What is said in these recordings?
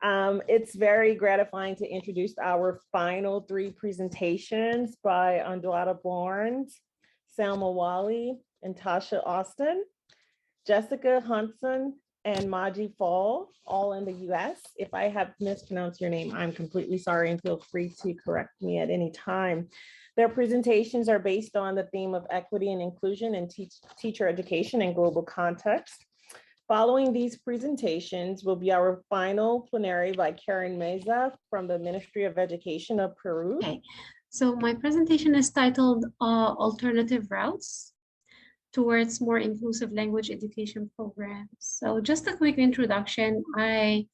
It's very gratifying to introduce our final three presentations by Andwatta Barnes, Salma Waly, and Tasha Austin. Jessica Hunson and Maji Fall, all in the US. If I have mispronounced your name, I'm completely sorry, and feel free to correct me at any time. Their presentations are based on the theme of equity and inclusion in teacher education in global context. Following these presentations will be our final plenary by Karen Meza from the Ministry of Education of Peru. Okay, so my presentation is titled Alternative Routes Towards More Inclusive Language Education Programs. So just a quick introduction. I'm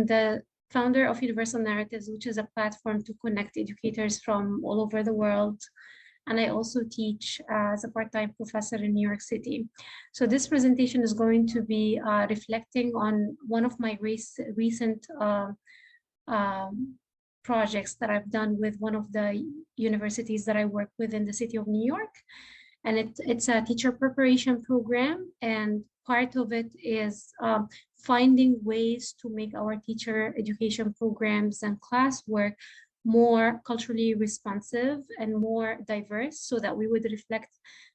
the founder of Universal Narratives, which is a platform to connect educators from all over the world. And I also teach as a part-time professor in New York City. So this presentation is going to be reflecting on one of my recent projects that I've done with one of the universities that I work with in the city of New York. And it's a teacher preparation program. And part of it is finding ways to make our teacher education programs and classwork more culturally responsive and more diverse so that we would reflect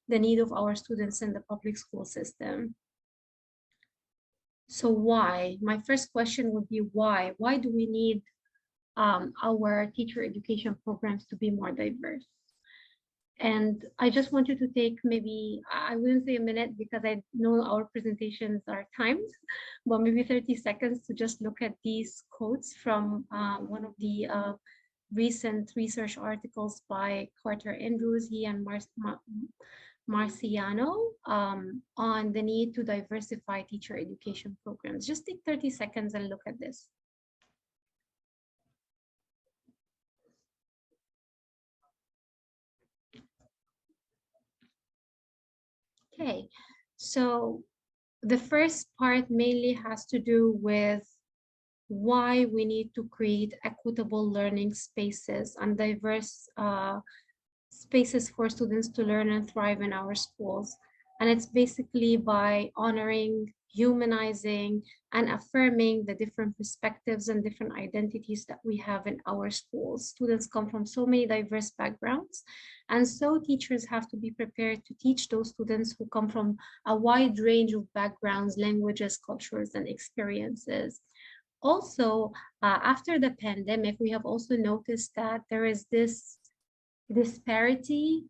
the need of our students in the public school system. So why? My first question would be why? Why do we need our teacher education programs to be more diverse? And I just want you to take maybe, I wouldn't say a minute because I know our presentations are timed, but maybe 30 seconds to just look at these quotes from one of the recent research articles by Carter Andrews, he and Marciano on the need to diversify teacher education programs. Just take 30 seconds and look at this. Okay, so the first part mainly has to do with why we need to create equitable learning spaces and diverse spaces for students to learn and thrive in our schools. And it's basically by honoring, humanizing, and affirming the different perspectives and different identities that we have in our schools. Students come from so many diverse backgrounds, and so teachers have to be prepared to teach those students who come from a wide range of backgrounds, languages, cultures, and experiences. Also, after the pandemic, we have also noticed that there is this disparity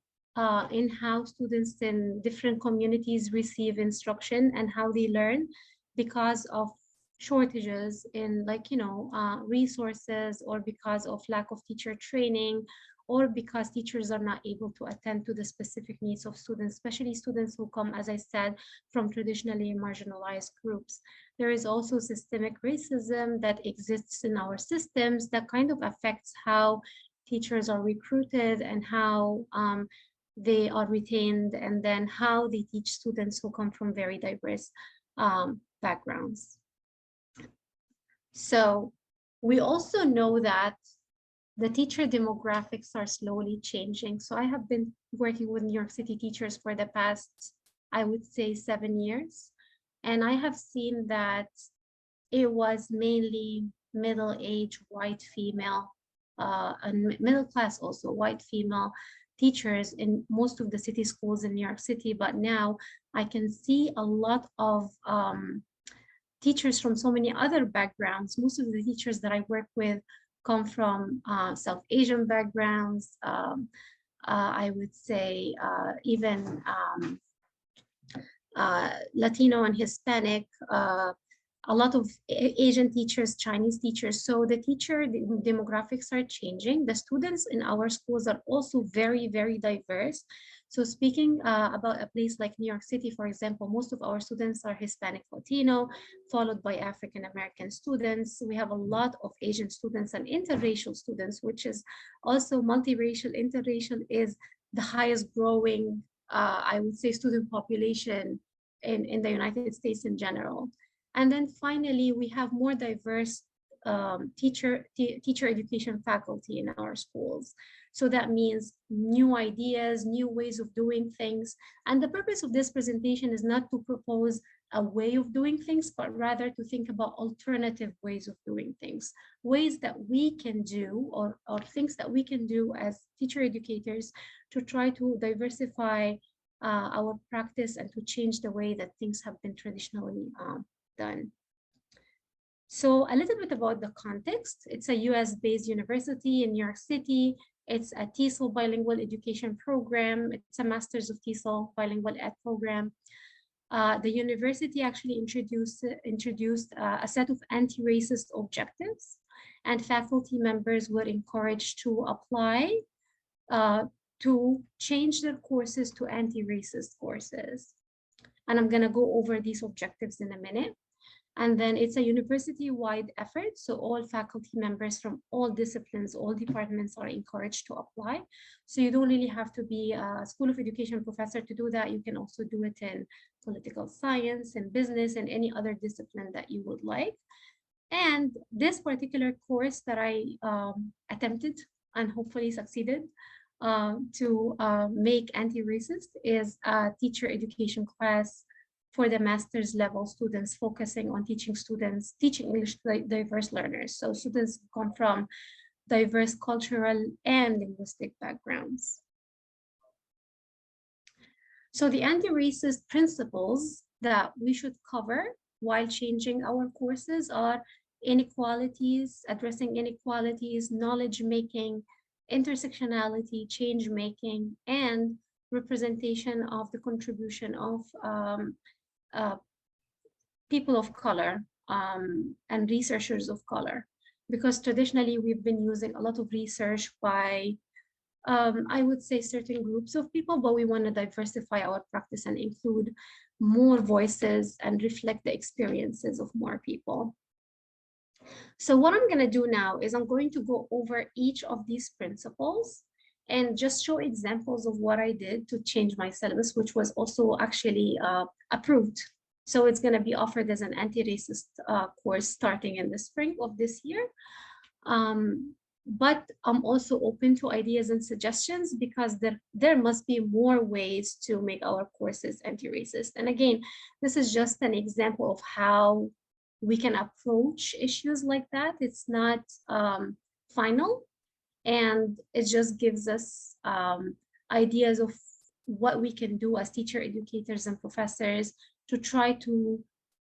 in how students in different communities receive instruction and how they learn because of shortages in resources, or because of lack of teacher training, or because teachers are not able to attend to the specific needs of students, especially students who come, as I said, from traditionally marginalized groups. There is also systemic racism that exists in our systems that kind of affects how teachers are recruited and how they are retained, and then how they teach students who come from very diverse backgrounds. So we also know that the teacher demographics are slowly changing. So I have been working with New York City teachers for the past, I would say, 7 years. And I have seen that it was mainly middle-aged white female and middle class also white female teachers in most of the city schools in New York City. But now I can see a lot of teachers from so many other backgrounds. Most of the teachers that I work with come from South Asian backgrounds. I would say even Latino and Hispanic, a lot of Asian teachers, Chinese teachers. So the teacher demographics are changing. The students in our schools are also very, very diverse. So speaking about a place like New York City, for example, most of our students are Hispanic, Latino, followed by African American students. We have a lot of Asian students and interracial students, which is also multiracial. Interracial is the highest growing, I would say, student population in the United States in general. And then finally, we have more diverse teacher education faculty in our schools. So that means new ideas, new ways of doing things. And the purpose of this presentation is not to propose a way of doing things, but rather to think about alternative ways of doing things, ways that we can do, or things that we can do as teacher educators to try to diversify our practice and to change the way that things have been traditionally done. So a little bit about the context. It's a US-based university in New York City. It's a TESOL bilingual education program. It's a Masters of TESOL bilingual ed program. The university actually introduced a set of anti-racist objectives, and faculty members were encouraged to apply to change their courses to anti-racist courses. And I'm going to go over these objectives in a minute. And then it's a university-wide effort. So all faculty members from all disciplines, all departments are encouraged to apply. So you don't really have to be a School of Education professor to do that. You can also do it in political science and business and any other discipline that you would like. And this particular course that I attempted and hopefully succeeded to make anti-racist is a teacher education class for the master's level students, focusing on teaching English to diverse learners. So students come from diverse cultural and linguistic backgrounds. So the anti-racist principles that we should cover while changing our courses are inequalities, addressing inequalities, knowledge making, intersectionality, change making, and representation of the contribution of people of color and researchers of color, because traditionally we've been using a lot of research by, I would say, certain groups of people, but we want to diversify our practice and include more voices and reflect the experiences of more people. So what I'm going to do now is I'm going to go over each of these principles and just show examples of what I did to change my syllabus, which was also actually approved. So it's going to be offered as an anti-racist course starting in the spring of this year. But I'm also open to ideas and suggestions, because there must be more ways to make our courses anti-racist. And again, this is just an example of how we can approach issues like that. It's not final, and it just gives us ideas of what we can do as teacher educators and professors to try to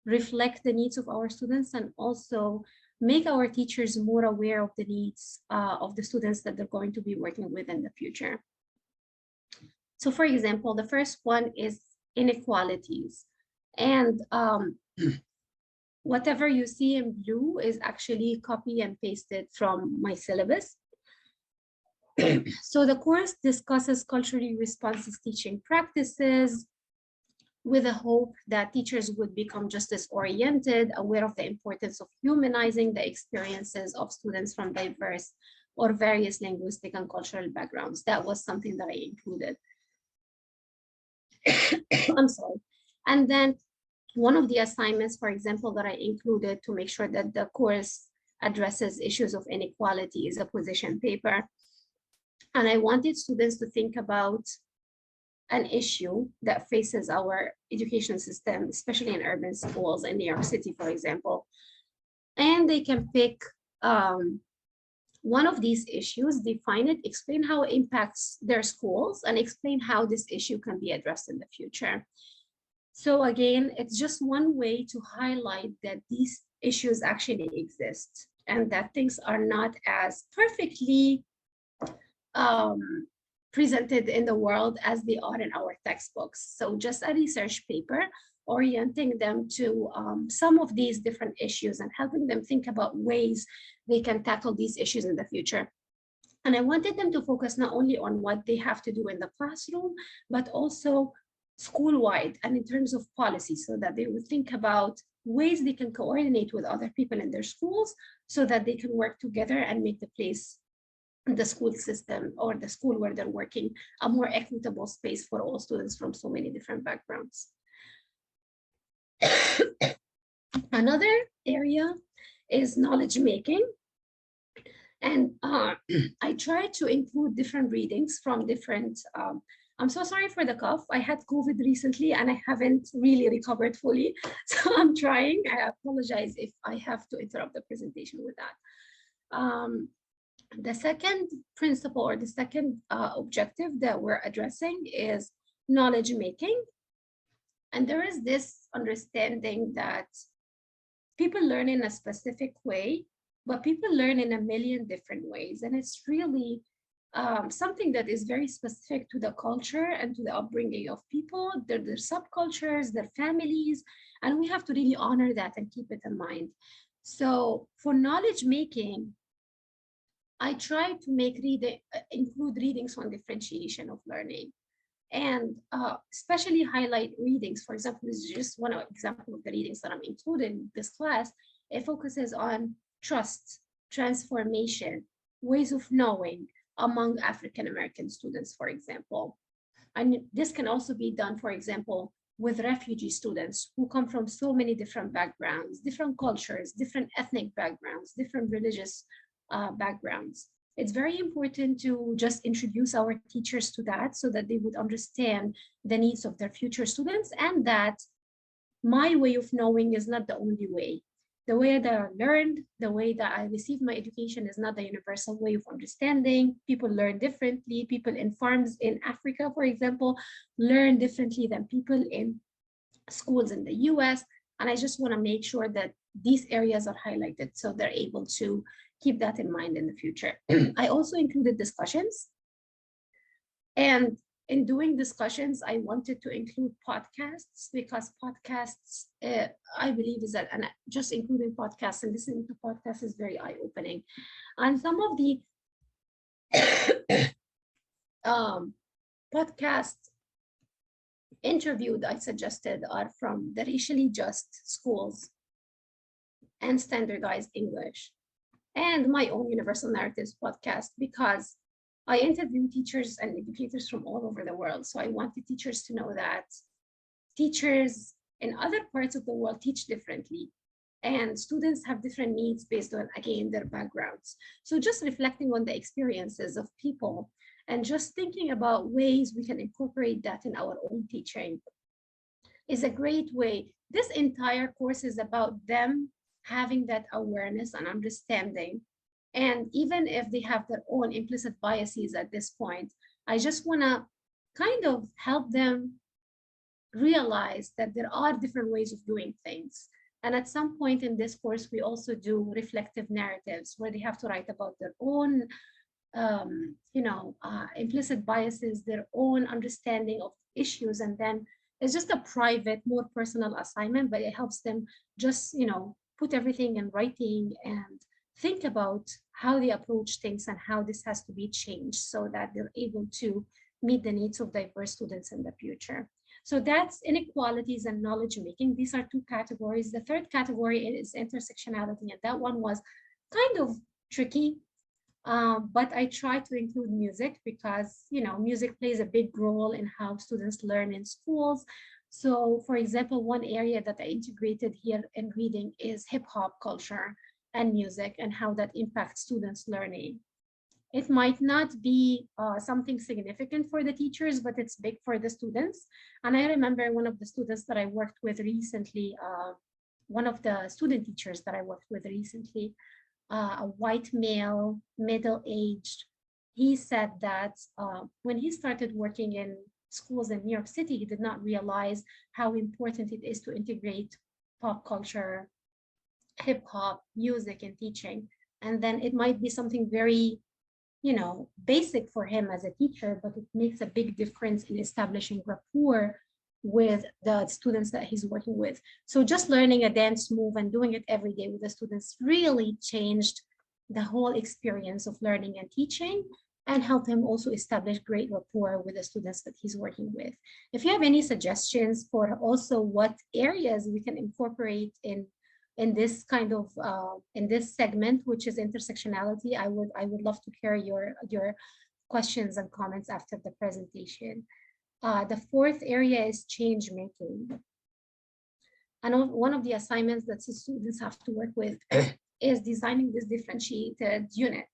reflect the needs of our students, and also make our teachers more aware of the needs of the students that they're going to be working with in the future. So for example, the first one is inequalities. And whatever you see in blue is actually copy and pasted from my syllabus. So the course discusses culturally responsive teaching practices, with the hope that teachers would become justice-oriented, aware of the importance of humanizing the experiences of students from diverse or various linguistic and cultural backgrounds. That was something that I included. I'm sorry. And then one of the assignments, for example, that I included to make sure that the course addresses issues of inequality is a position paper. And I wanted students to think about an issue that faces our education system, especially in urban schools in New York City, for example. And they can pick one of these issues, define it, explain how it impacts their schools, and explain how this issue can be addressed in the future. So again, it's just one way to highlight that these issues actually exist, and that things are not as perfectly presented in the world as they are in our textbooks. So just a research paper orienting them to some of these different issues and helping them think about ways they can tackle these issues in the future. And I wanted them to focus not only on what they have to do in the classroom, but also school-wide and in terms of policy, so that they would think about ways they can coordinate with other people in their schools so that they can work together and make the place, the school system or the school where they're working, a more equitable space for all students from so many different backgrounds. Another area is knowledge making. And I try to include different readings from different I'm so sorry for the cough. I had COVID recently and I haven't really recovered fully. So I'm trying. I apologize if I have to interrupt the presentation with that. The second principle or the second objective that we're addressing is knowledge making. And there is this understanding that people learn in a specific way, but people learn in a million different ways. And it's really something that is very specific to the culture and to the upbringing of people, their subcultures, their families, and we have to really honor that and keep it in mind. So for knowledge making, I try to include readings on differentiation of learning, and especially highlight readings. For example, this is just one example of the readings that I'm including in this class. It focuses on trust, transformation, ways of knowing among African-American students, for example. And this can also be done, for example, with refugee students who come from so many different backgrounds, different cultures, different ethnic backgrounds, different religious backgrounds. It's very important to just introduce our teachers to that so that they would understand the needs of their future students, and that my way of knowing is not the only way. The way that I learned, the way that I received my education is not the universal way of understanding. People learn differently. People in farms in Africa, for example, learn differently than people in schools in the US. And I just want to make sure that these areas are highlighted so they're able to keep that in mind in the future. I also included discussions. And in doing discussions, I wanted to include podcasts, because podcasts, I believe, is that, and just including podcasts and listening to podcasts is very eye-opening. And some of the podcasts interviewed I suggested are from the Racially Just Schools and Standardized English, and my own Universal Narratives podcast, because I interview teachers and educators from all over the world. So I wanted teachers to know that teachers in other parts of the world teach differently, and students have different needs based on, again, their backgrounds. So just reflecting on the experiences of people and just thinking about ways we can incorporate that in our own teaching is a great way. This entire course is about them having that awareness and understanding. And even if they have their own implicit biases at this point, I just want to kind of help them realize that there are different ways of doing things. And at some point in this course, we also do reflective narratives where they have to write about their own implicit biases, their own understanding of issues. And then it's just a private, more personal assignment, but it helps them just, put everything in writing and think about how they approach things and how this has to be changed so that they're able to meet the needs of diverse students in the future. So that's inequalities and knowledge making. These are two categories. The third category is intersectionality, and that one was kind of tricky, but I try to include music because, music plays a big role in how students learn in schools. So, for example, one area that I integrated here in reading is hip hop culture and music and how that impacts students' learning. It might not be something significant for the teachers, but it's big for the students. And I remember one of the students that I worked with recently, one of the student teachers that I worked with recently, a white male, middle-aged, he said that when he started working in schools in New York City, he did not realize how important it is to integrate pop culture, hip hop, music, and teaching. And then it might be something very, basic for him as a teacher, but it makes a big difference in establishing rapport with the students that he's working with. So just learning a dance move and doing it every day with the students really changed the whole experience of learning and teaching, and help him also establish great rapport with the students that he's working with. If you have any suggestions for also what areas we can incorporate in this kind of in this segment, which is intersectionality, I would love to hear your questions and comments after the presentation. The fourth area is change making. And one of the assignments that the students have to work with is designing this differentiated unit.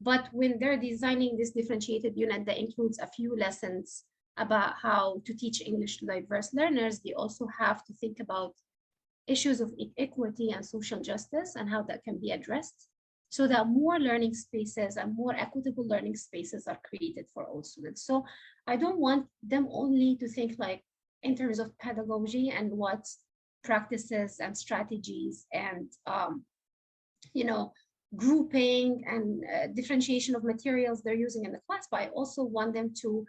But when they're designing this differentiated unit that includes a few lessons about how to teach English to diverse learners, they also have to think about issues of equity and social justice and how that can be addressed so that more learning spaces and more equitable learning spaces are created for all students. So I don't want them only to think like in terms of pedagogy and what practices and strategies and grouping and differentiation of materials they're using in the class, but I also want them to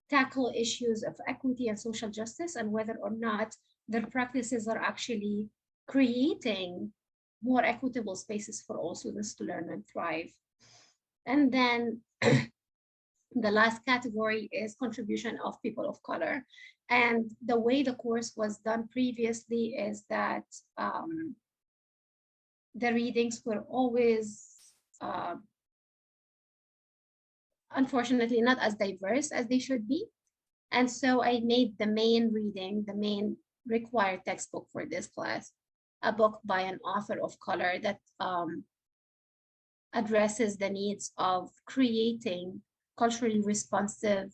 tackle issues of equity and social justice and whether or not their practices are actually creating more equitable spaces for all students to learn and thrive. And then the last category is contribution of people of color. And the way the course was done previously is that the readings were always, unfortunately, not as diverse as they should be. And so I made the main reading, the main required textbook for this class, a book by an author of color that addresses the needs of creating culturally responsive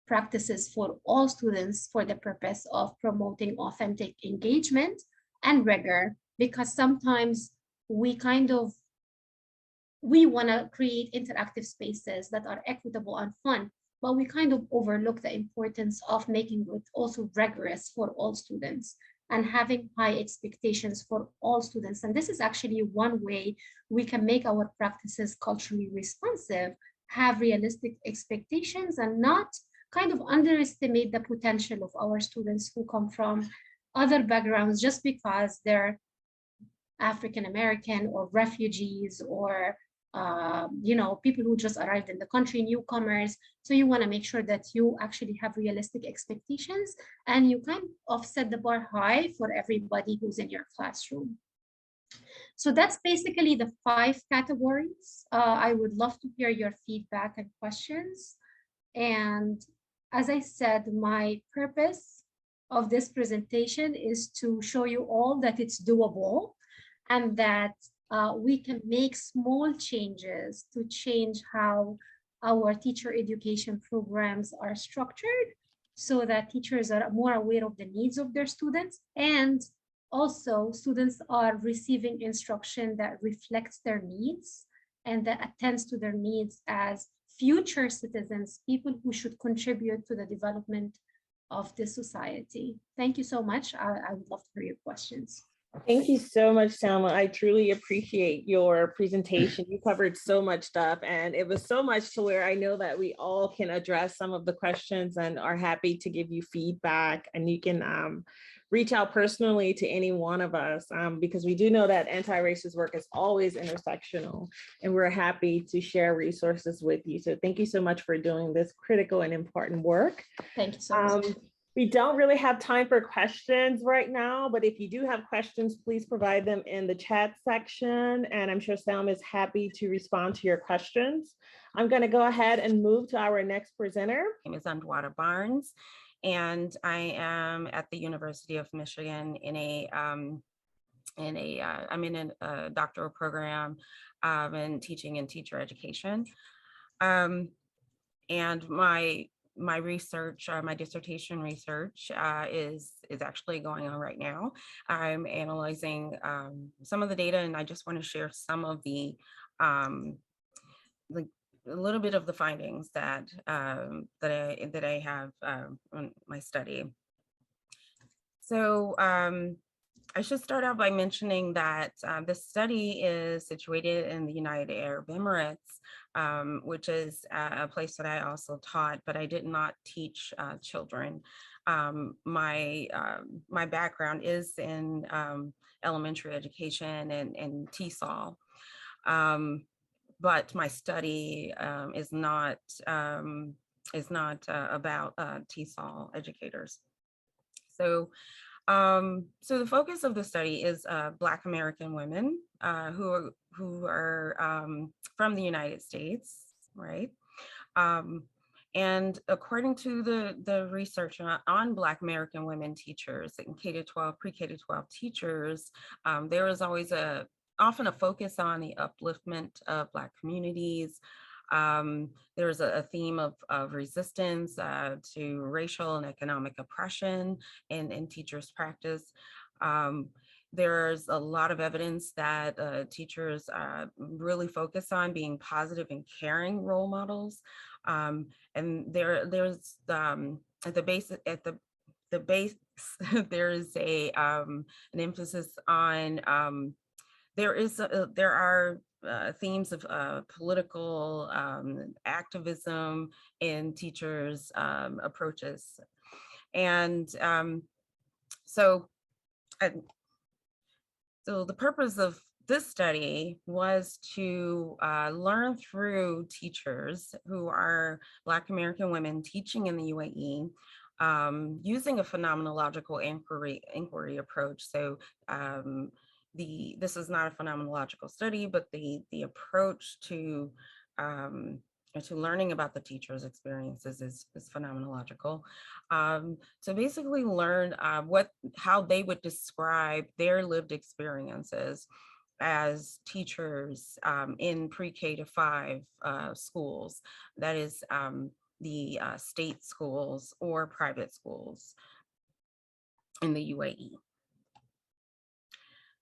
practices for all students for the purpose of promoting authentic engagement and rigor, because sometimes we want to create interactive spaces that are equitable and fun, but we kind of overlook the importance of making it also rigorous for all students and having high expectations for all students. And this is actually one way we can make our practices culturally responsive, have realistic expectations, and not kind of underestimate the potential of our students who come from other backgrounds just because they're African American or refugees or people who just arrived in the country, newcomers. So you want to make sure that you actually have realistic expectations and you kind of set the bar high for everybody who's in your classroom. So that's basically the 5 categories. I would love to hear your feedback and questions. And as I said, my purpose of this presentation is to show you all that it's doable and that we can make small changes to change how our teacher education programs are structured so that teachers are more aware of the needs of their students, and also students are receiving instruction that reflects their needs and that attends to their needs as future citizens, people who should contribute to the development of this society. Thank you so much. I would love to hear your questions. Thank you so much, Salma. I truly appreciate your presentation. You covered so much stuff, and it was so much to where I know that we all can address some of the questions and are happy to give you feedback. And you can reach out personally to any one of us because we do know that anti-racist work is always intersectional, and we're happy to share resources with you. So thank you so much for doing this critical and important work. Thank you so much. We don't really have time for questions right now, but if you do have questions, please provide them in the chat section. And I'm sure Salma is happy to respond to your questions. I'm going to go ahead and move to our next presenter. My name is Andwatta Barnes, and I am at the University of Michigan I'm in a doctoral program in teaching and teacher education. And my research, my dissertation research is actually going on right now. I'm analyzing some of the data, and I just want to share some of the a little bit of the findings that I have on my study. So I should start out by mentioning that this study is situated in the United Arab Emirates, which is a place that I also taught, but I did not teach children. My background is in elementary education and TESOL, but my study is not about TESOL educators. So the focus of the study is Black American women who are from the United States, right? And according to the research on Black American women teachers and K-12, pre-K-12 teachers, there is always often a focus on the upliftment of Black communities, There's a theme of resistance to racial and economic oppression in teachers' practice. There's a lot of evidence that teachers really focus on being positive and caring role models. And there's at the base there is an emphasis on there are themes of political activism in teachers' approaches. And so the purpose of this study was to learn through teachers who are Black American women teaching in the UAE, using a phenomenological inquiry approach. So this is not a phenomenological study, but the approach to learning about the teacher's experiences is phenomenological. So basically learn how they would describe their lived experiences as teachers in pre-K to 5 schools, that is the state schools or private schools in the UAE.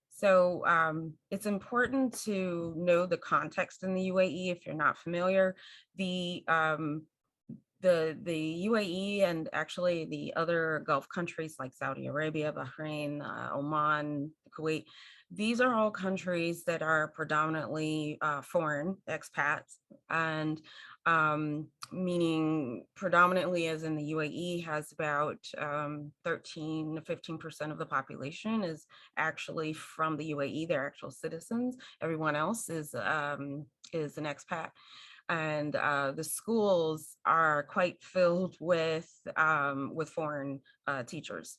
So it's important to know the context in the UAE if you're not familiar. The UAE and actually the other Gulf countries like Saudi Arabia, Bahrain, Oman, Kuwait, these are all countries that are predominantly foreign expats, and meaning predominantly as in the UAE has about 13 to 15% of the population is actually from the UAE, they're actual citizens. Everyone else is an expat. And the schools are quite filled with foreign teachers.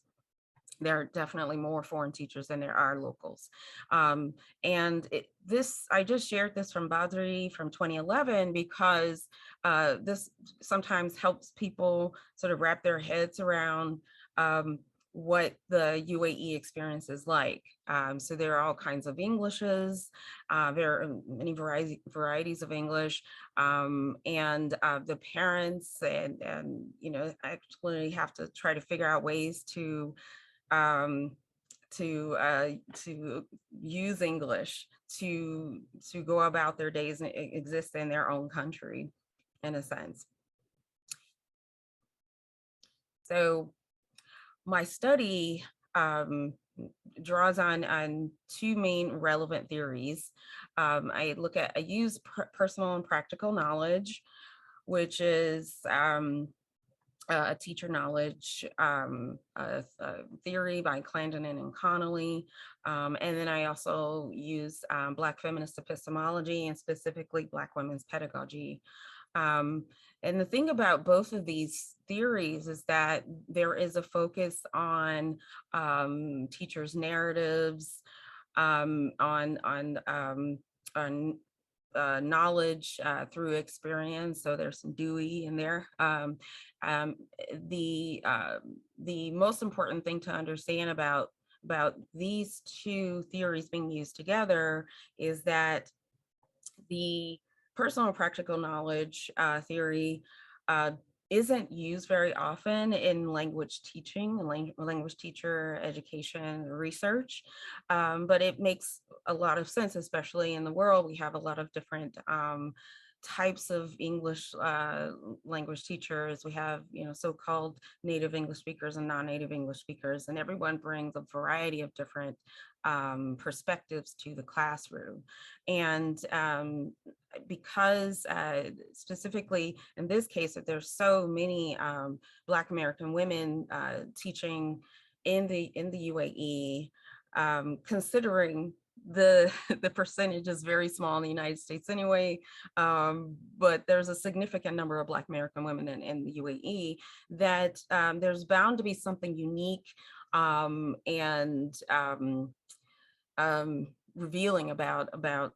There are definitely more foreign teachers than there are locals. And I just shared this from Badri from 2011 because this sometimes helps people sort of wrap their heads around what the UAE experience is like. So there are all kinds of Englishes, there are many varieties of English, and the parents and actually have to try to figure out ways to use English to go about their days and exist in their own country, in a sense. So my study draws on two main relevant theories. I use personal and practical knowledge, which is a teacher knowledge theory by Clarendon and Connolly. And then I also use Black feminist epistemology and specifically Black women's pedagogy. And the thing about both of these theories is that there is a focus on teachers' narratives, on knowledge through experience. So there's some Dewey in there. The most important thing to understand about these two theories being used together is that the personal and practical knowledge theory isn't used very often in language teaching, language teacher education research, but it makes a lot of sense, especially in the world. We have a lot of different types of English language teachers. We have, so-called native English speakers and non-native English speakers, and everyone brings a variety of different perspectives to the classroom. And because specifically in this case, that there's so many Black American women teaching in the UAE, considering the percentage is very small in the United States anyway, but there's a significant number of Black American women in the UAE, that there's bound to be something unique and revealing about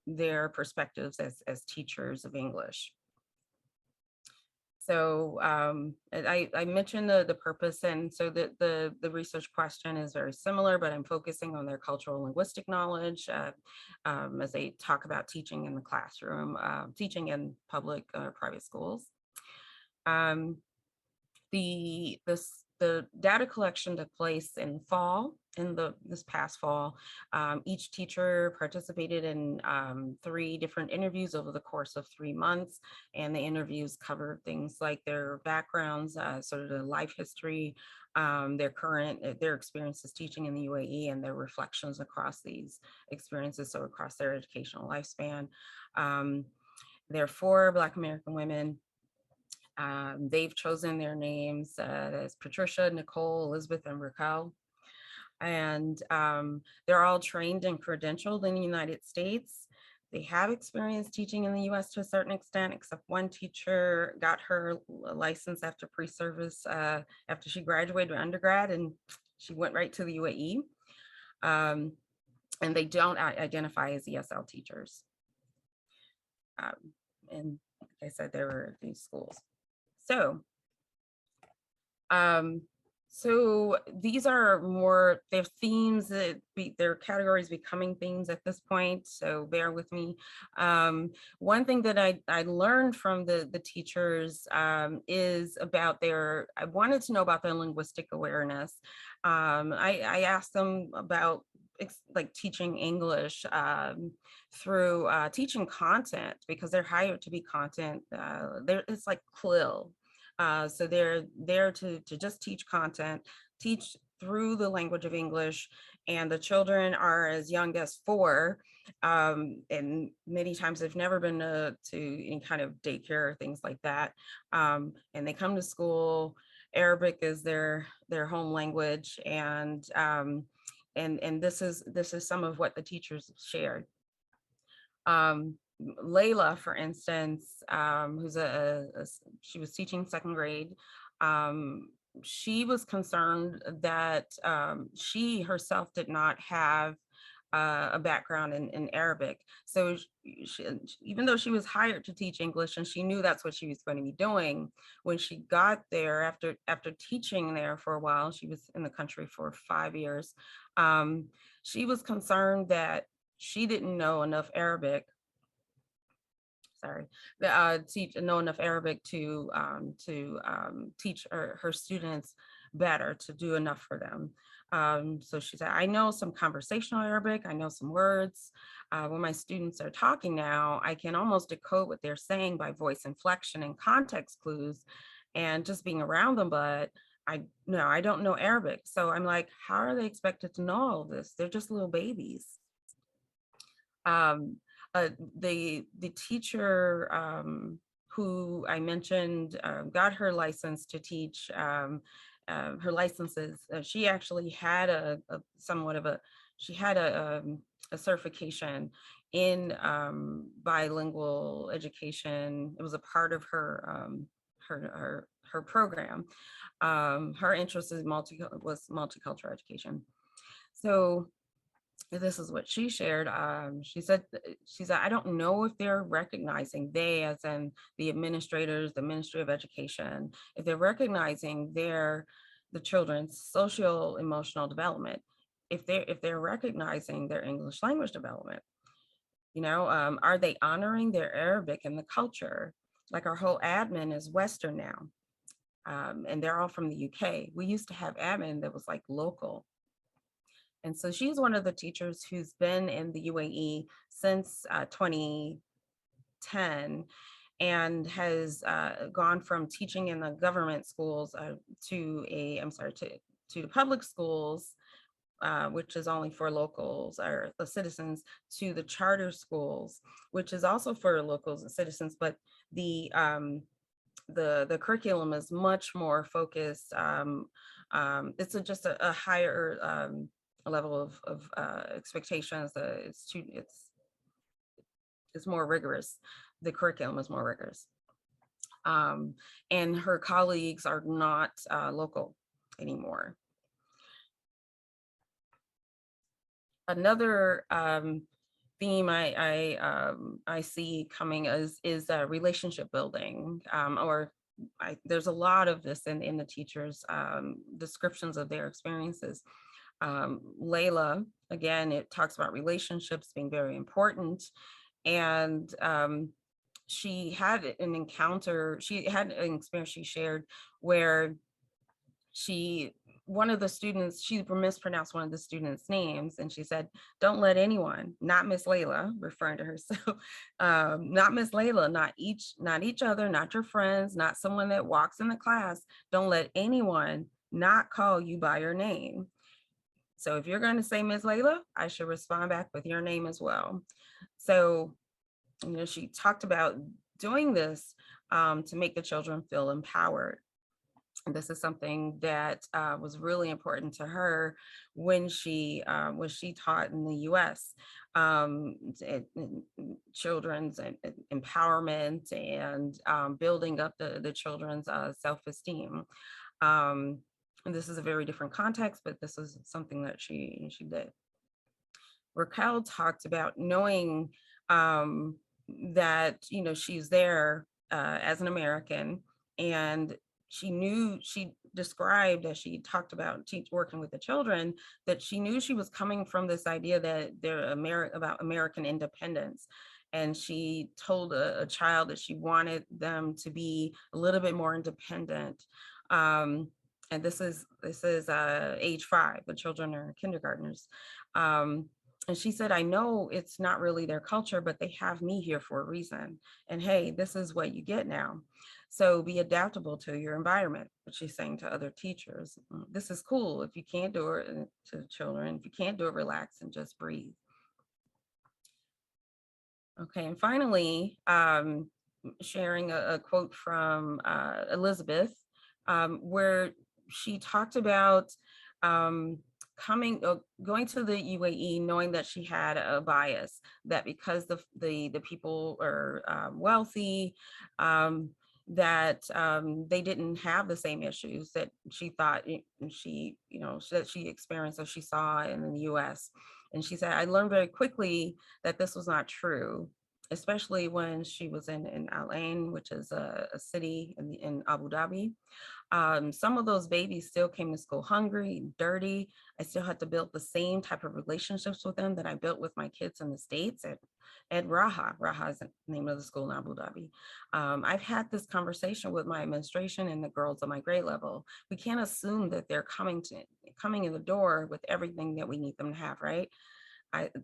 their perspectives as teachers of English. So I mentioned the purpose, and so the research question is very similar, but I'm focusing on their cultural linguistic knowledge as they talk about teaching in the classroom, teaching in public or private schools. The data collection took place in fall, this past fall. Each teacher participated in 3 different interviews over the course of 3 months, and the interviews covered things like their backgrounds, sort of the life history, their experiences teaching in the UAE, and their reflections across these experiences, so across their educational lifespan. There are 4 Black American women. They've chosen their names as Patricia, Nicole, Elizabeth, and Raquel. And they're all trained and credentialed in the United States. They have experience teaching in the US to a certain extent, except one teacher got her license after pre-service, after she graduated undergrad, and she went right to the UAE. And they don't identify as ESL teachers. And like I said, there were these schools. So these are more, they're themes that they're categories becoming themes at this point, so bear with me. One thing that I learned from the teachers is about I wanted to know about their linguistic awareness. I asked them about like teaching English through teaching content, because they're hired to be content. It's like CLIL. So they're there to just teach content, teach through the language of English, and the children are as young as 4. And many times they've never been to any kind of daycare or things like that. And they come to school. Arabic is their home language, and this is some of what the teachers shared. Layla, for instance, who's she was teaching 2nd grade. She was concerned that she herself did not have a background in Arabic. So even though she was hired to teach English and she knew that's what she was going to be doing, when she got there, after teaching there for a while, she was in the country for 5 years, she was concerned that she didn't know enough Arabic. Know enough Arabic to teach her students better, to do enough for them. So she said, I know some conversational Arabic, I know some words. When my students are talking now, I can almost decode what they're saying by voice inflection and context clues and just being around them, but I don't know Arabic. So I'm like, how are they expected to know all this? They're just little babies. The teacher who I mentioned got her license to teach. Her licenses, she actually had a certification in bilingual education. It was a part of her program. Her interest was multicultural education. So this is what she shared. She said, I don't know if they're recognizing, they as in the administrators, the Ministry of Education, if they're recognizing the children's social emotional development, if they're recognizing their English language development. Are they honoring their Arabic and the culture? Like, our whole admin is Western now. And they're all from the UK. We used to have admin that was like local. And so she's one of the teachers who's been in the UAE since 2010 and has gone from teaching in the government schools to the public schools, which is only for locals or the citizens, to the charter schools, which is also for locals and citizens, but the curriculum is much more focused. It's just a higher level of expectations. It's more rigorous. The curriculum is more rigorous. And her colleagues are not local anymore. Another theme I see coming is relationship building, or there's a lot of this in the teachers' descriptions of their experiences. Layla, again, it talks about relationships being very important. And she had an encounter, she had an experience she shared where one of the students, she mispronounced one of the students' names, and she said, "Don't let anyone," not Miss Layla, referring to herself, not Miss Layla, not each other, not your friends, not someone that walks in the class. Don't let anyone not call you by your name. So if you're going to say Miss Layla, I should respond back with your name as well. So, she talked about doing this to make the children feel empowered. And this is something that was really important to her when she taught in the U.S. Children's empowerment and building up the children's self-esteem. And this is a very different context, but this is something that she did. Raquel talked about knowing that, she's there as an American, and she described, as she talked about working with the children, that she knew she was coming from this idea that they're about American independence. And she told a child that she wanted them to be a little bit more independent. And this is age 5, the children are kindergartners. And she said, "I know it's not really their culture, but they have me here for a reason. And hey, this is what you get now. So be adaptable to your environment," which she's saying to other teachers. This is cool. If you can't do it, to children, if you can't do it, relax and just breathe. Okay, and finally, sharing a quote from Elizabeth, where she talked about going to the UAE, knowing that she had a bias, that because the people are wealthy, that they didn't have the same issues that she thought that she experienced, or she saw in the US. And she said, "I learned very quickly that this was not true," especially when she was in Al Ain, which is a city in Abu Dhabi. Some of those babies still came to school hungry, dirty. I still had to build the same type of relationships with them that I built with my kids in the States at Raha. Raha is the name of the school in Abu Dhabi. I've had this conversation with my administration and the girls on my grade level. We can't assume that they're coming in the door with everything that we need them to have, right?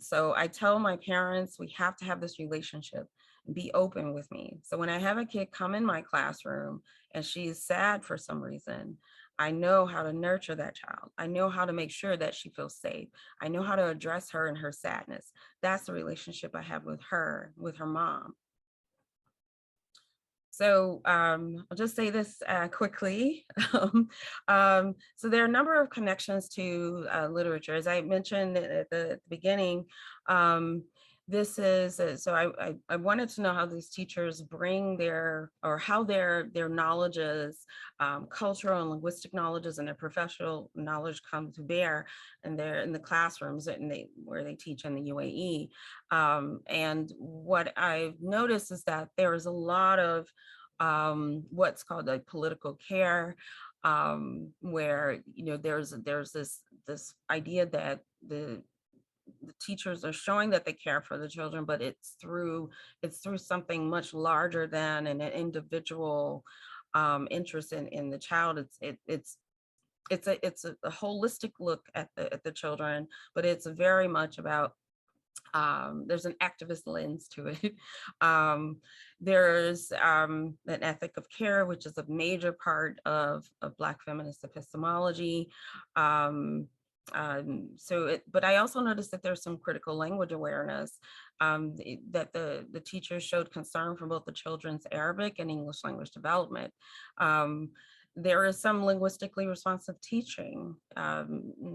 So I tell my parents, we have to have this relationship, be open with me. So when I have a kid come in my classroom and she's sad for some reason, I know how to nurture that child. I know how to make sure that she feels safe. I know how to address her and her sadness. That's the relationship I have with her mom. So I'll just say this quickly. So there are a number of connections to literature. As I mentioned at the beginning, this is, so I wanted to know how these teachers bring how their knowledges, cultural and linguistic knowledges, and their professional knowledge come to bear in the classrooms where they teach in the UAE. And what I've noticed is that there is a lot of what's called like political care, where there's this idea that the teachers are showing that they care for the children, but it's through something much larger than an individual interest in the child. It's a holistic look at the children, but it's very much about there's an activist lens to it. There's an ethic of care, which is a major part of Black feminist epistemology. But I also noticed that there's some critical language awareness, that the teachers showed concern for both the children's Arabic and English language development. There is some linguistically responsive teaching. We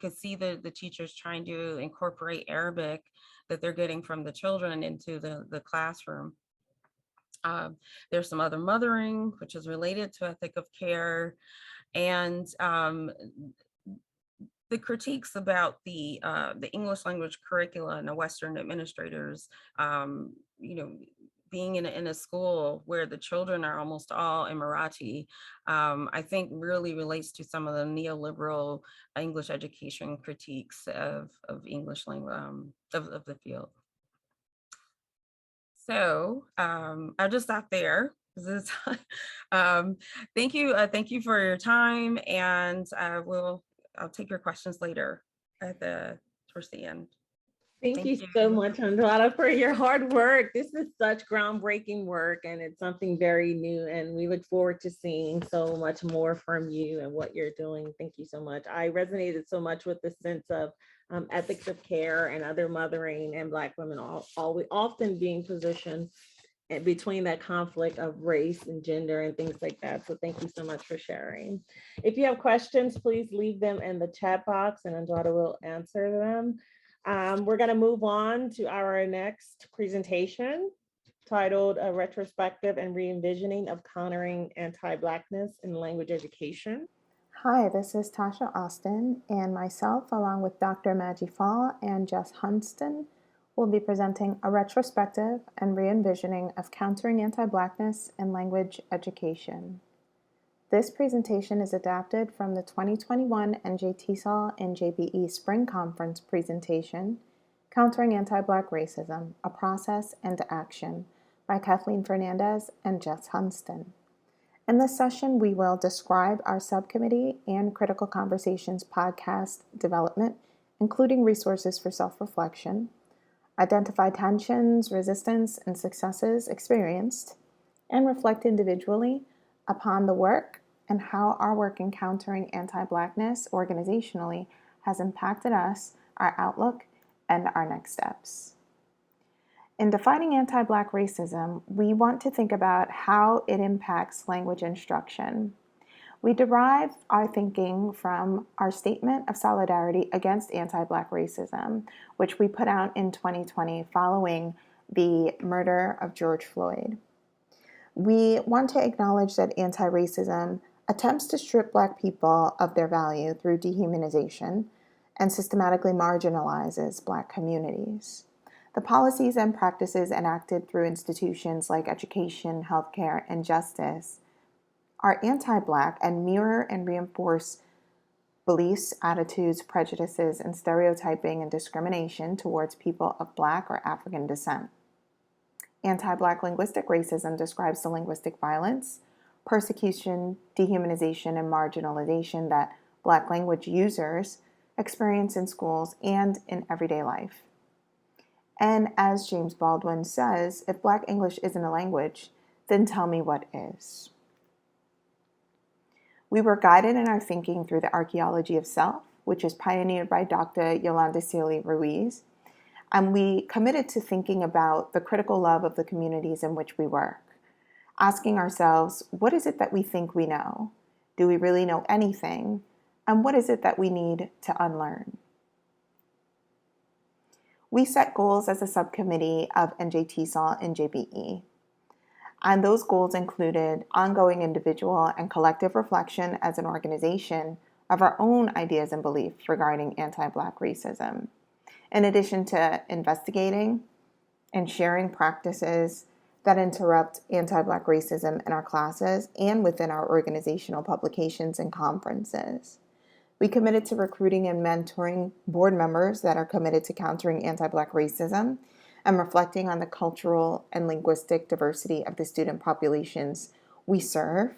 could see the teachers trying to incorporate Arabic that they're getting from the children into the classroom. There's some other mothering, which is related to ethic of care. And the critiques about the English language curricula and the Western administrators, being in a school where the children are almost all Emirati, I think really relates to some of the neoliberal English education critiques of English language, of the field. So I'll just stop there. Thank you for your time, and I'll take your questions later towards the end. Thank you Thank so you. much, Andwatta, for your hard work. This is such groundbreaking work, and it's something very new, and we look forward to seeing so much more from you and what you're doing. Thank you so much. I resonated so much with the sense of ethics of care and other mothering and Black women often being positioned between that conflict of race and gender and things like that. So thank you so much for sharing. If you have questions, please leave them in the chat box and Andwatta will answer them. We're going to move on to our next presentation titled A Retrospective and Re-envisioning of Countering Anti-Blackness in Language Education. Hi, this is Tasha Austin, and myself, along with Dr. Maggie Fall and Jess Hunston, will be presenting a retrospective and re-envisioning of countering anti-Blackness in language education. This presentation is adapted from the 2021 NJ-TESOL and JBE Spring Conference presentation, Countering Anti-Black Racism, A Process and Action, by Kathleen Fernandez and Jess Hunston. In this session, we will describe our subcommittee and Critical Conversations podcast development, including resources for self-reflection, identify tensions, resistance, and successes experienced, and reflect individually upon the work and how our work in countering anti-Blackness organizationally has impacted us, our outlook, and our next steps. In defining anti-Black racism, we want to think about how it impacts language instruction. We derive our thinking from our statement of solidarity against anti-Black racism, which we put out in 2020 following the murder of George Floyd. We want to acknowledge that anti-racism attempts to strip Black people of their value through dehumanization and systematically marginalizes Black communities. The policies and practices enacted through institutions like education, healthcare, and justice are anti-Black and mirror and reinforce beliefs, attitudes, prejudices, and stereotyping and discrimination towards people of Black or African descent. Anti-Black linguistic racism describes the linguistic violence, persecution, dehumanization, and marginalization that Black language users experience in schools and in everyday life. And as James Baldwin says, if Black English isn't a language, then tell me what is. We were guided in our thinking through the archaeology of self, which is pioneered by Dr. Yolanda Sealy Ruiz, and we committed to thinking about the critical love of the communities in which we work, asking ourselves, what is it that we think we know? Do we really know anything? And what is it that we need to unlearn? We set goals as a subcommittee of NJ-TESOL and JBE. And those goals included ongoing individual and collective reflection as an organization of our own ideas and beliefs regarding anti-Black racism, in addition to investigating and sharing practices that interrupt anti-Black racism in our classes and within our organizational publications and conferences. We committed to recruiting and mentoring board members that are committed to countering anti-Black racism and reflecting on the cultural and linguistic diversity of the student populations we serve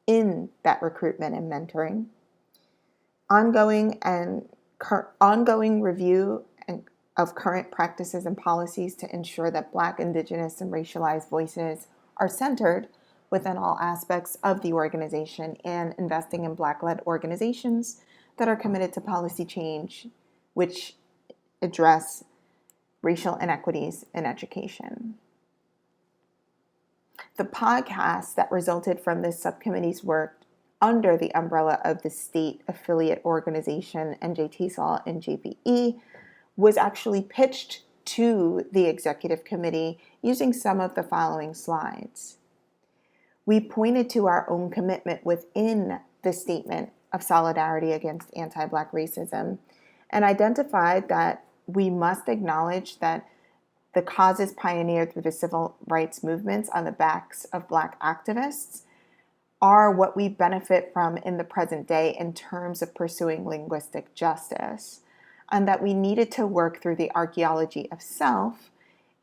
in that recruitment and mentoring. Ongoing review of current practices and policies to ensure that Black, Indigenous, and racialized voices are centered within all aspects of the organization, and investing in Black-led organizations that are committed to policy change, which address racial inequities in education. The podcast that resulted from this subcommittee's work under the umbrella of the state affiliate organization NJ-TESOL and JBE was actually pitched to the executive committee using some of the following slides. We pointed to our own commitment within the statement of solidarity against anti-Black racism and identified that we must acknowledge that the causes pioneered through the civil rights movements on the backs of Black activists, are what we benefit from in the present day in terms of pursuing linguistic justice, and that we needed to work through the archaeology of self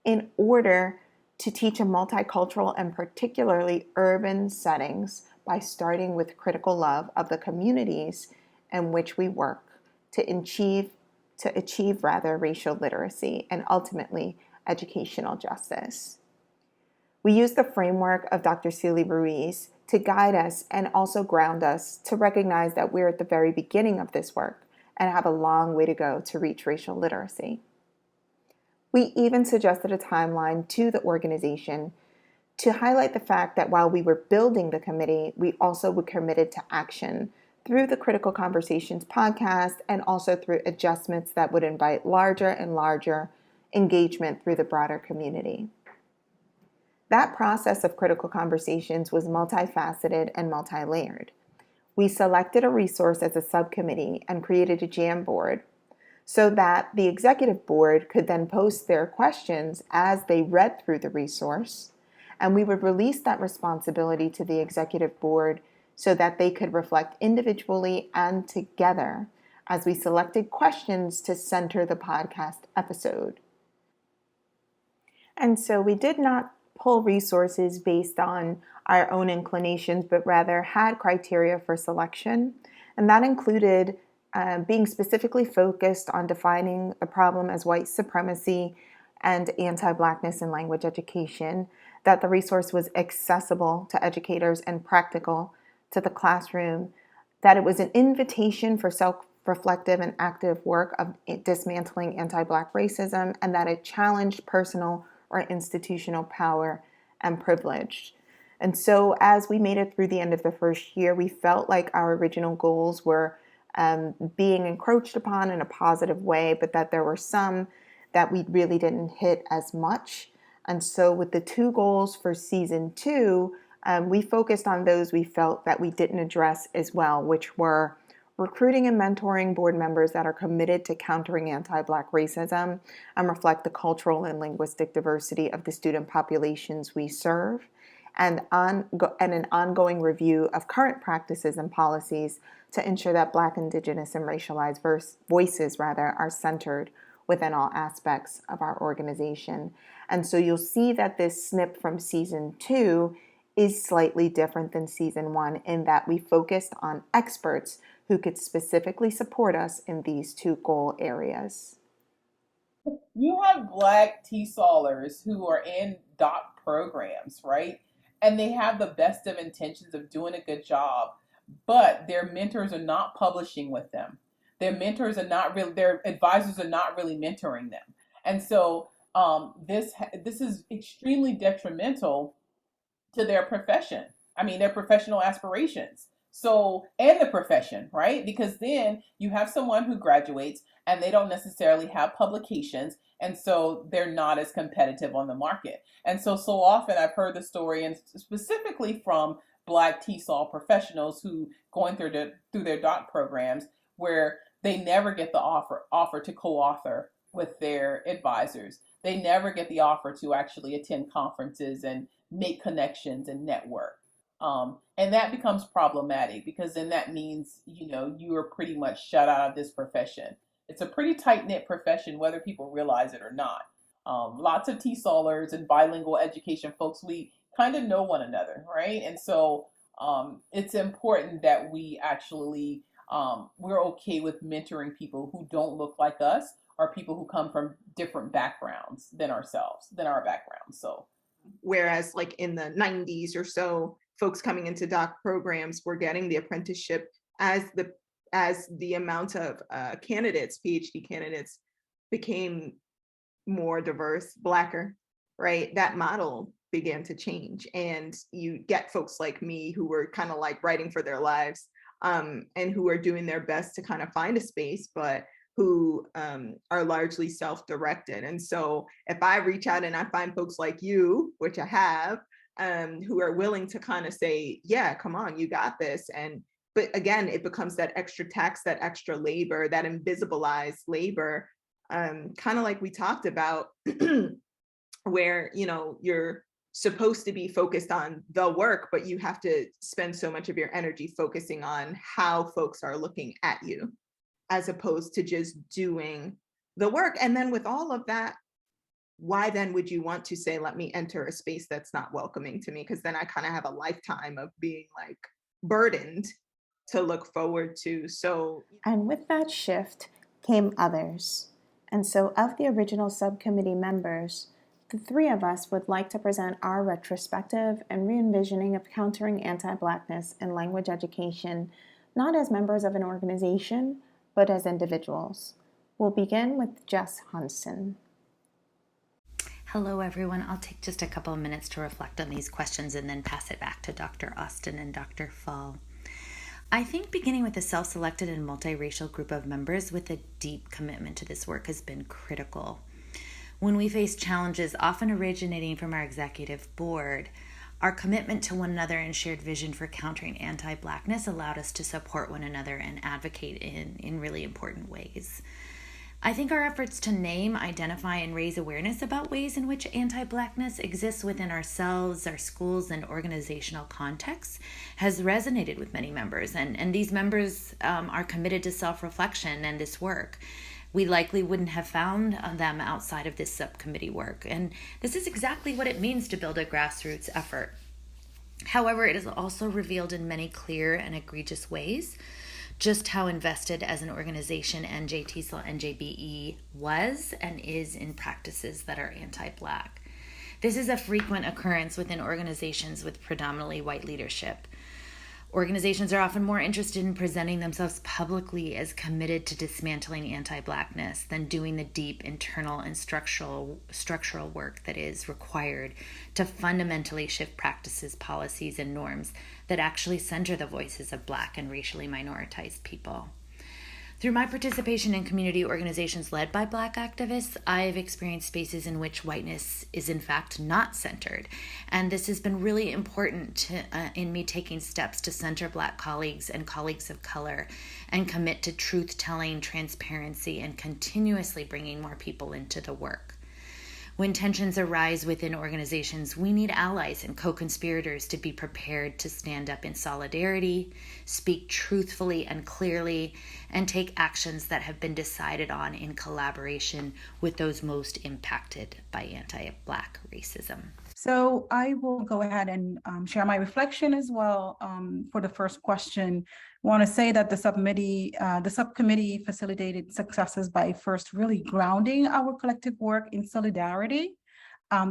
in order to teach a multicultural and particularly urban settings by starting with critical love of the communities in which we work to achieve racial literacy and ultimately educational justice. We use the framework of Dr. Celie Ruiz to guide us and also ground us to recognize that we're at the very beginning of this work and have a long way to go to reach racial literacy. We even suggested a timeline to the organization to highlight the fact that while we were building the committee, we also were committed to action through the Critical Conversations podcast and also through adjustments that would invite larger and larger engagement through the broader community. That process of critical conversations was multifaceted and multi-layered. We selected a resource as a subcommittee and created a Jamboard so that the executive board could then post their questions as they read through the resource, and we would release that responsibility to the executive board so that they could reflect individually and together as we selected questions to center the podcast episode. And so we did not pull resources based on our own inclinations, but rather had criteria for selection. And that included being specifically focused on defining the problem as white supremacy and anti-Blackness in language education, that the resource was accessible to educators and practical to the classroom, that it was an invitation for self-reflective and active work of dismantling anti-Black racism, and that it challenged personal or institutional power and privilege. And so as we made it through the end of the first year, we felt like our original goals were being encroached upon in a positive way, but that there were some that we really didn't hit as much. And so with the 2 goals for season 2, we focused on those we felt that we didn't address as well, which were recruiting and mentoring board members that are committed to countering anti-Black racism and reflect the cultural and linguistic diversity of the student populations we serve, and an ongoing review of current practices and policies to ensure that Black, Indigenous, and racialized voices are centered within all aspects of our organization. And so you'll see that this snip from season 2 is slightly different than season 1 in that we focused on experts who could specifically support us in these 2 goal areas. You have Black TESOLers who are in doc programs, right? And they have the best of intentions of doing a good job, but their mentors are not publishing with them. Their mentors are not really, their advisors are not really mentoring them. And so this is extremely detrimental to their profession. I mean, their professional aspirations. So, and the profession, right? Because then you have someone who graduates and they don't necessarily have publications. And so they're not as competitive on the market. And so often I've heard the story, and specifically from Black TESOL professionals who going through their doc programs, where they never get the offer to co-author with their advisors. They never get the offer to actually attend conferences and make connections and network. And that becomes problematic because then that means, you are pretty much shut out of this profession. It's a pretty tight-knit profession, whether people realize it or not. Lots of TESOLers and bilingual education folks, we kind of know one another, right? And so it's important that we actually, we're okay with mentoring people who don't look like us or people who come from different backgrounds than our backgrounds. So, whereas like in the 90s or so, folks coming into doc programs were getting the apprenticeship as the amount of candidates, PhD candidates, became more diverse, Blacker, right? That model began to change, and you get folks like me who were kind of like writing for their lives, and who are doing their best to kind of find a space, but who are largely self-directed. And so if I reach out and I find folks like you, which I have, who are willing to kind of say, yeah, come on, you got this. But again, it becomes that extra tax, that extra labor, that invisibilized labor, kind of like we talked about where, you know, you're supposed to be focused on the work, but you have to spend so much of your energy focusing on how folks are looking at you, as opposed to just doing the work. And then with all of that, why then would you want to say, let me enter a space that's not welcoming to me? Because then I kind of have a lifetime of being like burdened to look forward to. So, And with that shift came others. And so, of the original subcommittee members, the three of us would like to present our retrospective and re-envisioning of countering anti-Blackness in language education, not as members of an organization, but as individuals. We'll begin with Jess Hunson. Hello, everyone. I'll take just a couple of minutes to reflect on these questions and then pass it back to Dr. Austin and Dr. Fall. I think beginning with a self-selected and multiracial group of members with a deep commitment to this work has been critical. When we face challenges often originating from our executive board, our commitment to one another and shared vision for countering anti-Blackness allowed us to support one another and advocate in really important ways. I think our efforts to name, identify, and raise awareness about ways in which anti-Blackness exists within ourselves, our schools, and organizational contexts has resonated with many members. And these members are committed to self-reflection and this work. We likely wouldn't have found them outside of this subcommittee work. And this is exactly what it means to build a grassroots effort. However, it is also revealed in many clear and egregious ways just how invested as an organization NJ, TESOL, NJBE was and is in practices that are anti-Black. This is a frequent occurrence within organizations with predominantly white leadership. Organizations are often more interested in presenting themselves publicly as committed to dismantling anti-Blackness than doing the deep internal and structural work that is required to fundamentally shift practices, policies, and norms that actually center the voices of Black and racially minoritized people. Through my participation in community organizations led by Black activists, I've experienced spaces in which whiteness is in fact not centered. And this has been really important in me taking steps to center Black colleagues and colleagues of color and commit to truth-telling, transparency, and continuously bringing more people into the work. When tensions arise within organizations, we need allies and co-conspirators to be prepared to stand up in solidarity, speak truthfully and clearly, and take actions that have been decided on in collaboration with those most impacted by anti-Black racism. So I will go ahead and share my reflection as well for the first question. I want to say that the subcommittee facilitated successes by first really grounding our collective work in solidarity.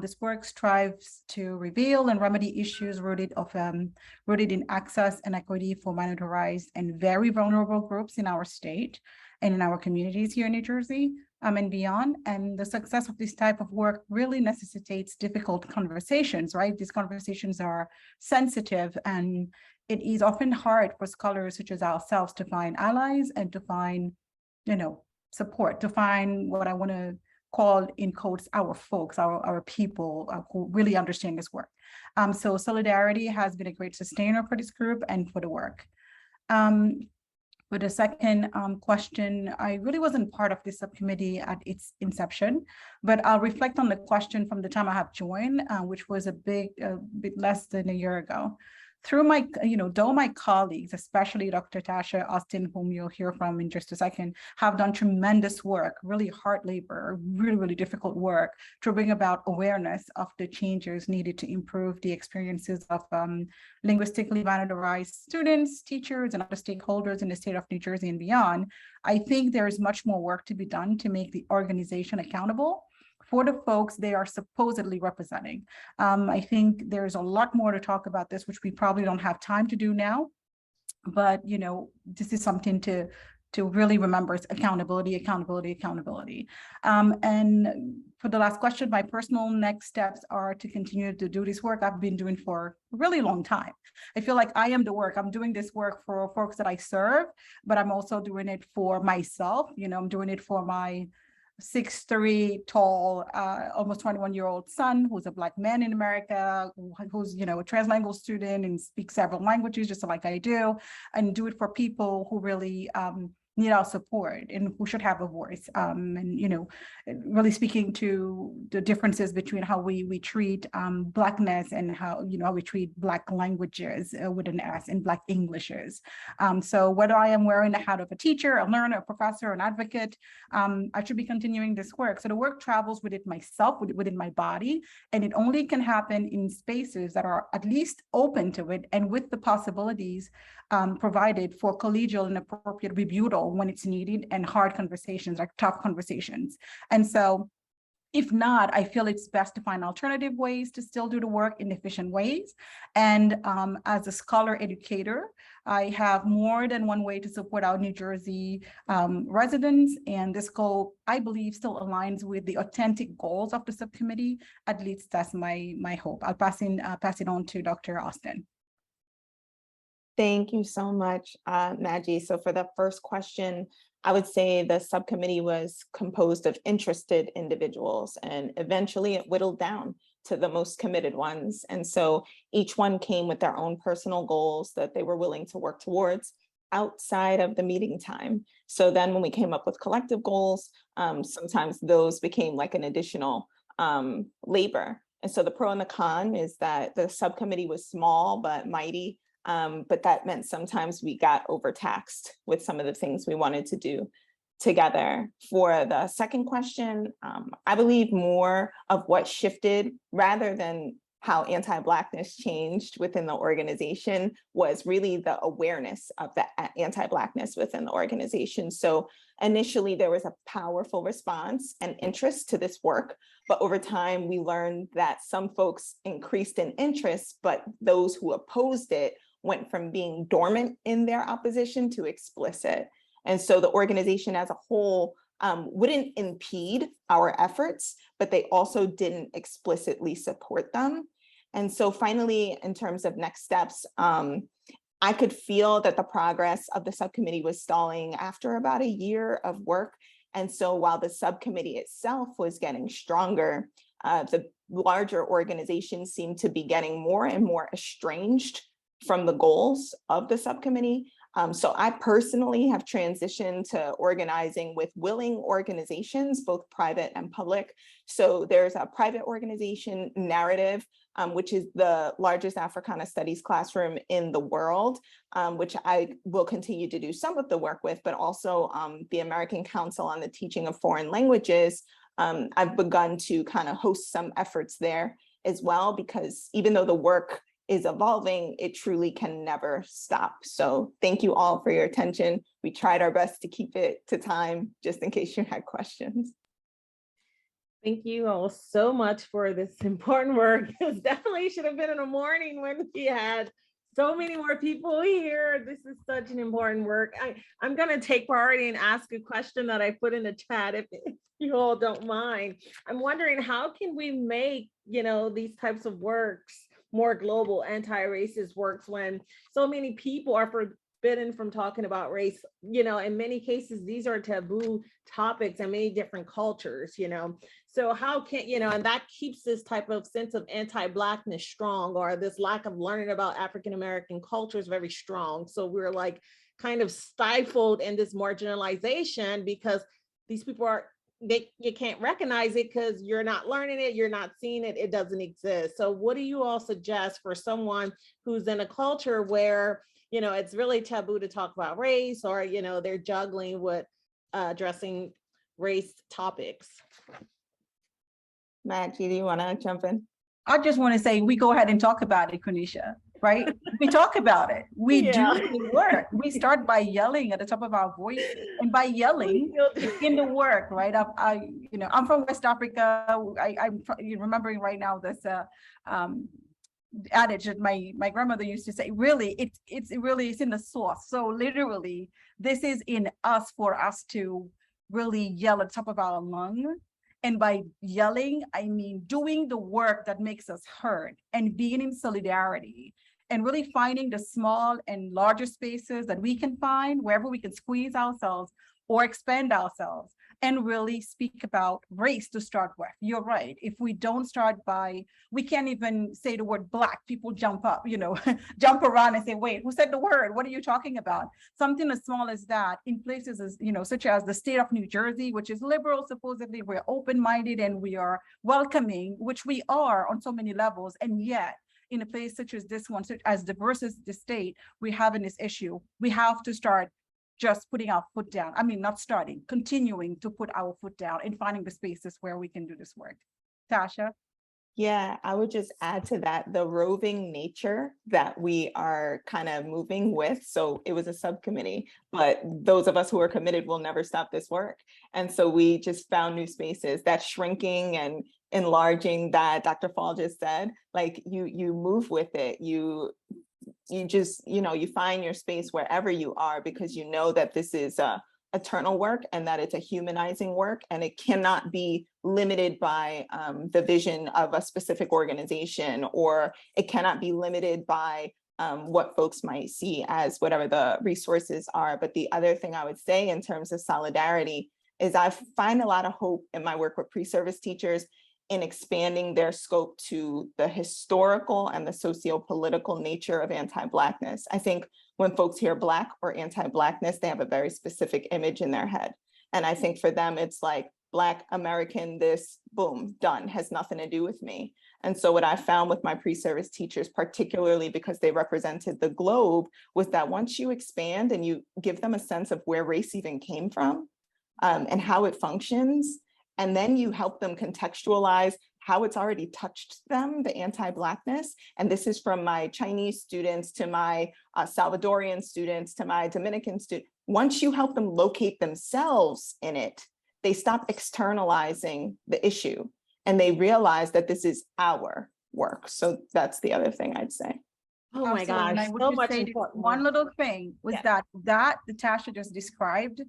This work strives to reveal and remedy issues rooted in access and equity for minoritized and very vulnerable groups in our state and in our communities here in New Jersey and beyond. And the success of this type of work really necessitates difficult conversations, right? These conversations are sensitive, and it is often hard for scholars such as ourselves to find allies and to find, support, to find what I want to call in quotes, our folks, our people who really understand this work. So solidarity has been a great sustainer for this group and for the work. For the second question, I really wasn't part of this subcommittee at its inception, but I'll reflect on the question from the time I have joined, which was a bit less than a year ago. Through my, though my colleagues, especially Dr. Tasha Austin, whom you'll hear from in just a second, have done tremendous work, really hard labor, really, really difficult work to bring about awareness of the changes needed to improve the experiences of linguistically minoritized students, teachers, and other stakeholders in the state of New Jersey and beyond. I think there is much more work to be done to make the organization accountable for the folks they are supposedly representing. I think there's a lot more to talk about this, which we probably don't have time to do now, but this is something to really remember. It's accountability. And for the last question, my personal next steps are to continue to do this work I've been doing for a really long time. I feel like I am the work. I'm doing this work for folks that I serve, but I'm also doing it for myself. I'm doing it for my 6'3" tall, almost 21-year-old son, who's a Black man in America, who's a translingual student and speaks several languages just like I do, and do it for people who really need our support and who should have a voice. And, you know, really speaking to the differences between how we treat Blackness and how, you know, how we treat Black languages with an S and Black Englishes. So whether I am wearing the hat of a teacher, a learner, a professor, an advocate, I should be continuing this work. So the work travels within myself, within my body, and it only can happen in spaces that are at least open to it and with the possibilities provided for collegial and appropriate rebuttal when it's needed, and hard conversations, like tough conversations. And so if not, I feel it's best to find alternative ways to still do the work in efficient ways. And as a scholar educator, I have more than one way to support our New Jersey residents. And this goal, I believe, still aligns with the authentic goals of the subcommittee. At least that's my hope. I'll pass it on to Dr. Austin. Thank you so much, Maggie. So for the first question, I would say the subcommittee was composed of interested individuals, and eventually it whittled down to the most committed ones. And so each one came with their own personal goals that they were willing to work towards outside of the meeting time. So then when we came up with collective goals, sometimes those became like an additional labor. And so the pro and the con is that the subcommittee was small but mighty. But that meant sometimes we got overtaxed with some of the things we wanted to do together. For the second question, I believe more of what shifted rather than how anti-Blackness changed within the organization was really the awareness of the anti-Blackness within the organization. So initially there was a powerful response and interest to this work, but over time we learned that some folks increased in interest, but those who opposed it went from being dormant in their opposition to explicit. And so the organization as a whole wouldn't impede our efforts, but they also didn't explicitly support them. And so finally, in terms of next steps, I could feel that the progress of the subcommittee was stalling after about a year of work. And so while the subcommittee itself was getting stronger, the larger organization seemed to be getting more and more estranged from the goals of the subcommittee. So I personally have transitioned to organizing with willing organizations, both private and public. So there's a private organization, Narrative, which is the largest Africana Studies classroom in the world, which I will continue to do some of the work with, but also the American Council on the Teaching of Foreign Languages. I've begun to kind of host some efforts there as well, because even though the work is evolving, it truly can never stop. So thank you all for your attention. We tried our best to keep it to time, just in case you had questions. Thank you all so much for this important work. It definitely should have been in the morning when we had so many more people here. This is such an important work. I'm gonna take priority and ask a question that I put in the chat if you all don't mind. I'm wondering, how can we make, you know, these types of works more global, anti-racist works, when so many people are forbidden from talking about race? You know, in many cases, these are taboo topics in many different cultures, you know. So how can, you know, and that keeps this type of sense of anti-Blackness strong, or this lack of learning about African-American cultures very strong. So we're like kind of stifled in this marginalization because these people are, you can't recognize it because you're not learning it, you're not seeing it, it doesn't exist. So what do you all suggest for someone who's in a culture where, you know, it's really taboo to talk about race, or, you know, they're juggling with addressing race topics? Maggie, do you want to jump in? I just want to say, we go ahead and talk about it, Kunisha, right? We talk about it. We do the work. We start by yelling at the top of our voice, and by yelling in the work, right? You know, I'm from West Africa. I'm remembering right now this adage that my grandmother used to say. Really, it's in the source. So literally, this is in us for us to really yell at the top of our lung. And by yelling, I mean doing the work that makes us heard and being in solidarity, and really finding the small and larger spaces that we can find wherever we can squeeze ourselves or expand ourselves. and really speak about race to start with. You're right. If we don't start by, we can't even say the word Black, people jump up, jump around and say, wait, who said the word? What are you talking about? Something as small as that in places as, such as the state of New Jersey, which is liberal, supposedly we're open-minded and we are welcoming, which we are on so many levels. And yet in a place such as this one, such as diverse as the state, we're having this issue. We have to start just putting our foot down. I mean, not starting, continuing to put our foot down and finding the spaces where we can do this work. Tasha? Yeah, I would just add to that the roving nature that we are kind of moving with. So it was a subcommittee, but those of us who are committed will never stop this work. And so we just found new spaces. That shrinking and enlarging that Dr. Fall just said, like you move with it. You just, you find your space wherever you are, because you know that this is a eternal work and that it's a humanizing work, and it cannot be limited by the vision of a specific organization, or it cannot be limited by what folks might see as whatever the resources are. But the other thing I would say in terms of solidarity is I find a lot of hope in my work with pre-service teachers in expanding their scope to the historical and the socio-political nature of anti-Blackness. I think when folks hear Black or anti-Blackness, they have a very specific image in their head. And I think for them, it's like Black American, this, boom, done, has nothing to do with me. And so what I found with my pre-service teachers, particularly because they represented the globe, was that once you expand and you give them a sense of where race even came from and how it functions, and then you help them contextualize how it's already touched them, the anti-Blackness. And this is from my Chinese students to my Salvadorian students to my Dominican students. Once you help them locate themselves in it, they stop externalizing the issue and they realize that this is our work. So that's the other thing I'd say. Oh my Absolutely. And I gosh, would so just much say important one work. little thing was that Tasha just described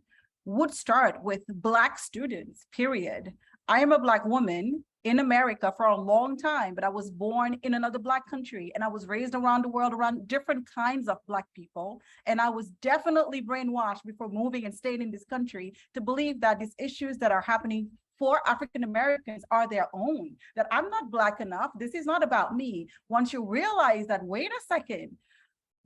would start with Black students, period. I am a Black woman in America for a long time, but I was born in another Black country and I was raised around the world around different kinds of Black people. And I was definitely brainwashed before moving and staying in this country to believe that these issues that are happening for African Americans are their own, that I'm not Black enough. This is not about me. Once you realize that, wait a second,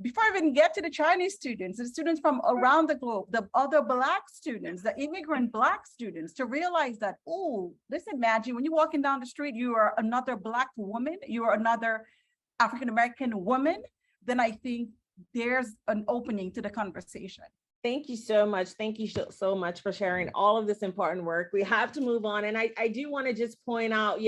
before I even get to the Chinese students, the students from around the globe, the other Black students, the immigrant Black students, to realize that, oh, listen, imagine when you're walking down the street, you are another Black woman, you are another African-American woman, then I think there's an opening to the conversation. Thank you so much. Thank you so much for sharing all of this important work. We have to move on. And I do want to just point out,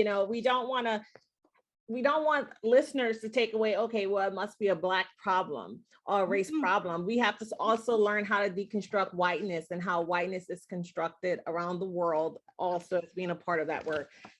we don't want listeners to take away, okay, well, it must be a Black problem or a race problem. We have to also learn how to deconstruct whiteness and how whiteness is constructed around the world, also as being a part of that work.